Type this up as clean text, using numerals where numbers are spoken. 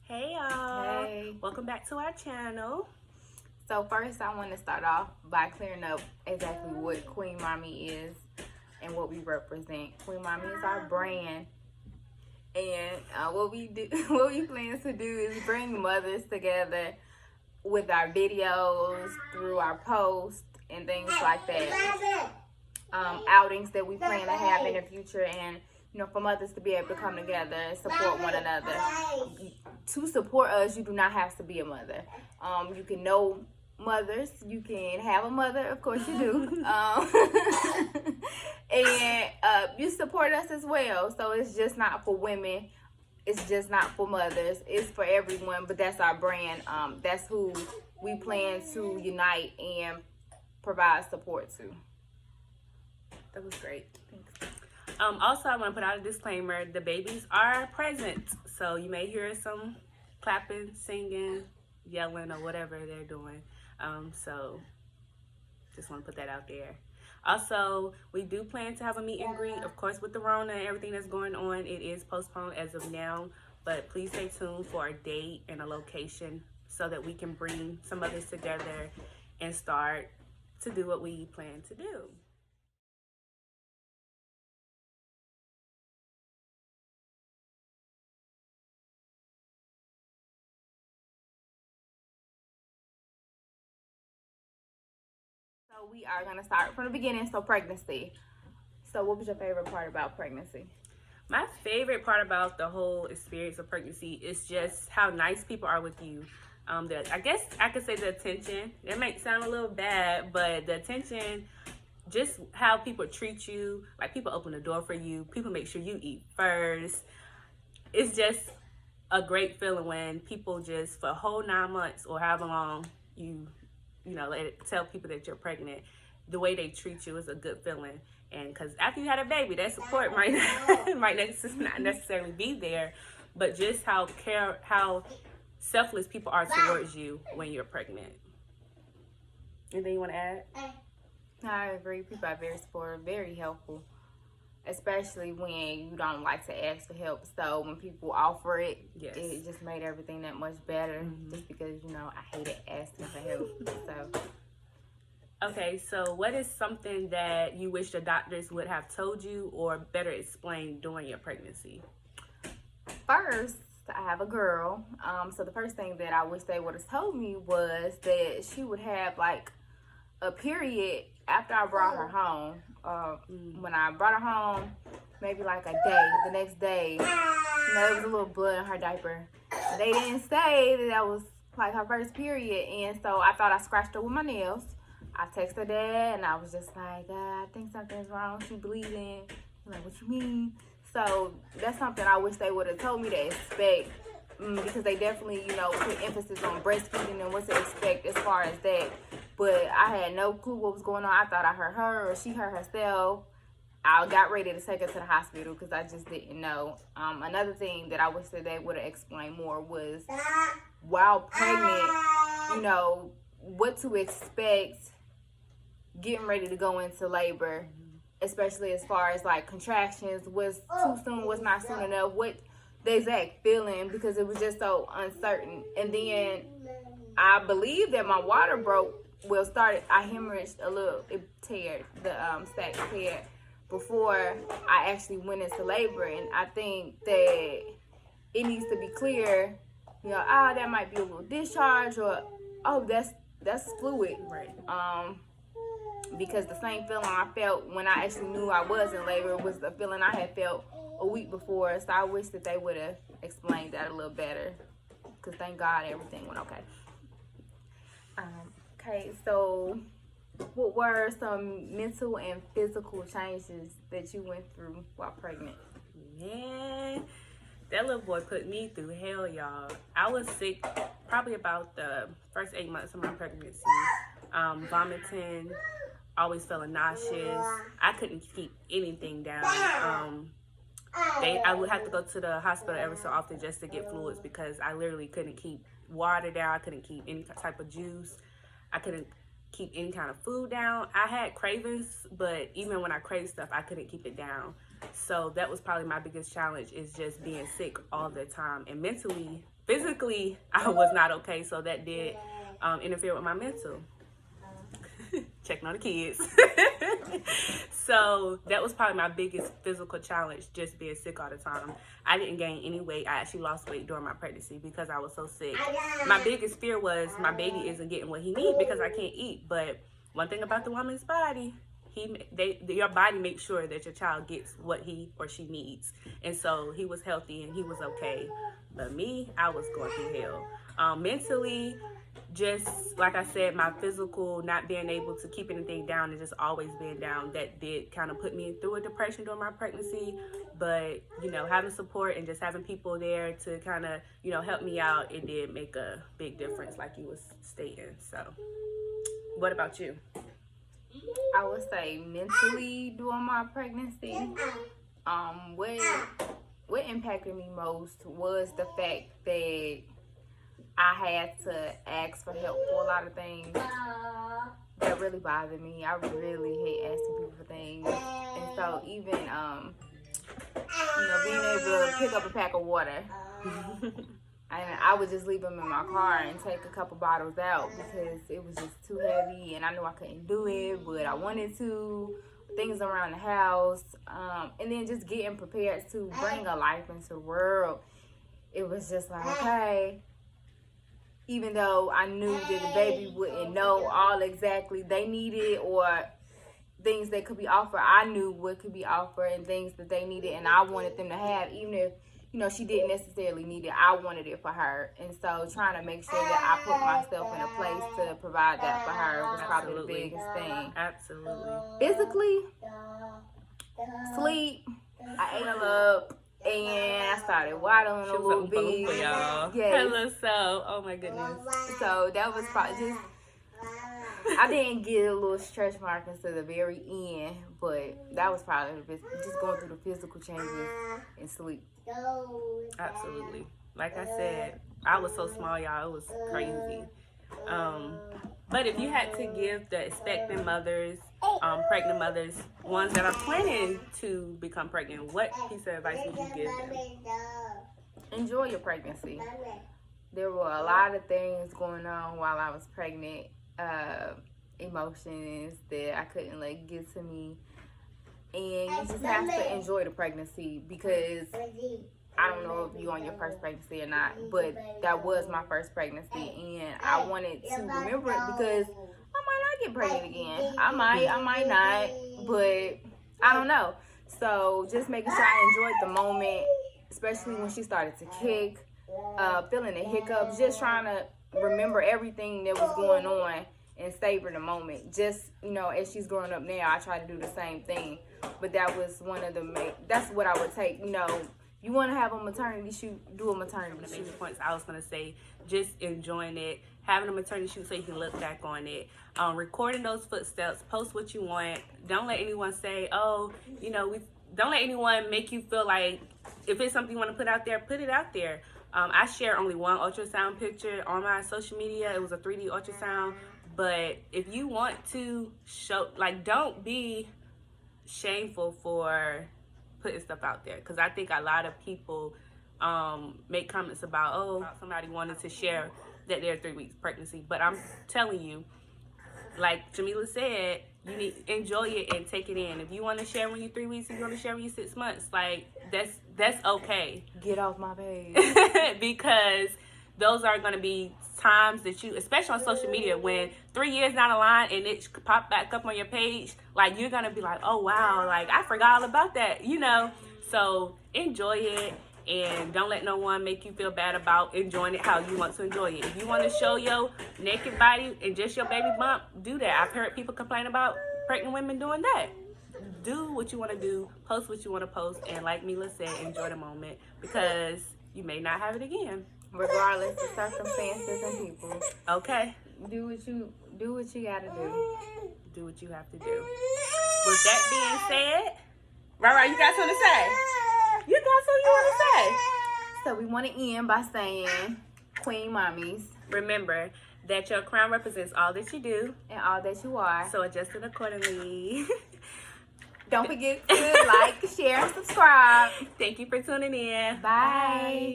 Hey y'all! Hey. Welcome back to our channel. So first I want to start off by clearing up exactly what Queen Mommy is and what we represent. Queen Mommy is our brand, and what we do, what we plan to do is bring mothers together with our videos, through our posts and things like that. Outings that we plan to have in the future, and for mothers to be able to come together and support one another. To support us, you do not have to be a mother. You can know mothers, you can have a mother, of course you do. And you support us as well. So it's just not for women, it's just not for mothers, it's for everyone. But that's our brand. That's who we plan to unite and provide support to. That was great. Thanks. Also, I want to put out a disclaimer. The babies are present, so you may hear some clapping, singing, yelling, or whatever they're doing. So just want to put that out there. Also, we do plan to have a meet and greet. Of course, with the Rona and everything that's going on, it is postponed as of now. But please stay tuned for a date and a location so that we can bring some others together and start to do what we plan to do. So we are going to start from the beginning. So pregnancy. So what was your favorite part about pregnancy? My favorite part about the whole experience of pregnancy is just how nice people are with you. I guess I could say the attention. It might sound a little bad, but the attention, just how people treat you, like people open the door for you, people make sure you eat first. It's just a great feeling when people just, for a whole 9 months or however long you tell people that you're pregnant, the way they treat you is a good feeling. And because after you had a baby, that support might not necessarily be there, but just how selfless people are towards you when you're pregnant. Anything you want to add? I agree. People are very supportive, very helpful, especially when you don't like to ask for help. So when people offer it, Yes. It just made everything that much better. Just because I hated asking for help. So. Okay, so what is something that you wish the doctors would have told you or better explained during your pregnancy? First, I have a girl. So the first thing that I wish they would have told me was that she would have like a period after I brought her home. When I brought her home, maybe like a day, the next day, there was a little blood in her diaper. They didn't say that was like her first period, and so I thought I scratched her with my nails. I texted her dad, and I was just like, I think something's wrong. She bleeding. I'm like, what you mean? So that's something I wish they would have told me to expect, because they definitely, put emphasis on breastfeeding and what to expect as far as that. But I had no clue what was going on. I thought I heard her or she heard herself. I got ready to take her to the hospital because I just didn't know. Another thing that I wish that they would have explained more was while pregnant, what to expect getting ready to go into labor, especially as far as like contractions, was too soon, was not soon enough, what the exact feeling, because it was just so uncertain. And then I believe that my water broke. I hemorrhaged a little, it teared, the sac teared before I actually went into labor. And I think that it needs to be clear, that might be a little discharge, or that's fluid. Right. Because the same feeling I felt when I actually knew I was in labor was the feeling I had felt a week before. So I wish that they would have explained that a little better, because thank God everything went okay. Okay, so what were some mental and physical changes that you went through while pregnant? Man, that little boy put me through hell, y'all. I was sick probably about the first 8 months of my pregnancy. Vomiting, always feeling nauseous. I couldn't keep anything down. I would have to go to the hospital every so often just to get fluids, because I literally couldn't keep water down. I couldn't keep any type of juice. I couldn't keep any kind of food down. I had cravings, but even when I craved stuff, I couldn't keep it down. So that was probably my biggest challenge, is just being sick all the time. And mentally, physically, I was not okay. So that did interfere with my mental. Checking on the kids. So that was probably my biggest physical challenge, just being sick all the time. I didn't gain any weight. I actually lost weight during my pregnancy because I was so sick. My biggest fear was my baby isn't getting what he needs because I can't eat. But one thing about the woman's body, your body makes sure that your child gets what he or she needs. And so he was healthy and he was okay. But me, I was going through hell. Mentally, just like I said, my physical, not being able to keep anything down and just always being down, that did kind of put me through a depression during my pregnancy. But, you know, having support and just having people there to kind of, you know, help me out, it did make a big difference, like you was stating. So what about you? I would say mentally during my pregnancy, what impacted me most was the fact that I had to ask for help for a lot of things that really bothered me. I really hate asking people for things. And so even, being able to pick up a pack of water, and I would just leave them in my car and take a couple bottles out because it was just too heavy and I knew I couldn't do it, but I wanted to. Things around the house, and then just getting prepared to bring a life into the world. It was just like, okay, even though I knew that the baby wouldn't know all exactly they needed or things that could be offered, I knew what could be offered and things that they needed and I wanted them to have, even if, you know, she didn't necessarily need it. I wanted it for her. And so trying to make sure that I put myself in a place to provide that for her was probably the biggest thing. Absolutely. Physically, sleep, I ate up. And I started waddling a little bit. Y'all. Yes. Hello, so. Oh my goodness. So that was probably just. I didn't get a little stretch mark until the very end, but that was probably just going through the physical changes and sleep. Absolutely. Like I said, I was so small, y'all. It was crazy. But if you had to give the expectant mothers, pregnant mothers, ones that are planning to become pregnant, what piece of advice would you give them? Enjoy your pregnancy. There were a lot of things going on while I was pregnant, emotions that I couldn't let get to me. And you just have to enjoy the pregnancy because I don't know if you're on your first pregnancy or not, but that was my first pregnancy, and I wanted to remember it because I might not get pregnant again. I might not, but I don't know. So just making sure I enjoyed the moment, especially when she started to kick, feeling the hiccups, just trying to remember everything that was going on and savor the moment. Just, you know, as she's growing up now, I try to do the same thing, but that was one of the that's what I would take, you know. You want to have a maternity shoot, do a maternity shoot. The points I was going to say, just enjoying it, having a maternity shoot so you can look back on it, recording those footsteps, post what you want. Don't let anyone say, oh, you know, don't let anyone make you feel like if it's something you want to put out there, put it out there. I share only one ultrasound picture on my social media. It was a 3D ultrasound. But if you want to show, like, don't be shameful for putting stuff out there, because I think a lot of people make comments about, oh, somebody wanted to share that they're 3 weeks pregnancy, but I'm telling you, like Jamila said, you need to enjoy it and take it in. If you want to share when you're 3 weeks, if you want to share when you're 6 months, like that's okay. Get off my page. Because those are going to be times that you, especially on social media, when 3 years down the line and it pop back up on your page, like you're going to be like, oh wow, like I forgot all about that, you know. So enjoy it and don't let no one make you feel bad about enjoying it how you want to enjoy it. If you want to show your naked body and just your baby bump, do that. I've heard people complain about pregnant women doing that. Do what you want to do, post what you want to post, and like Mila said, enjoy the moment, because you may not have it again. Regardless of circumstances and people. Okay. Do what you gotta do. Do what you have to do. With that being said, right, you got something to say? You got something you want to say? So we want to end by saying, Queen Mommies, remember that your crown represents all that you do and all that you are. So adjust it accordingly. Don't forget to like, share, and subscribe. Thank you for tuning in. Bye.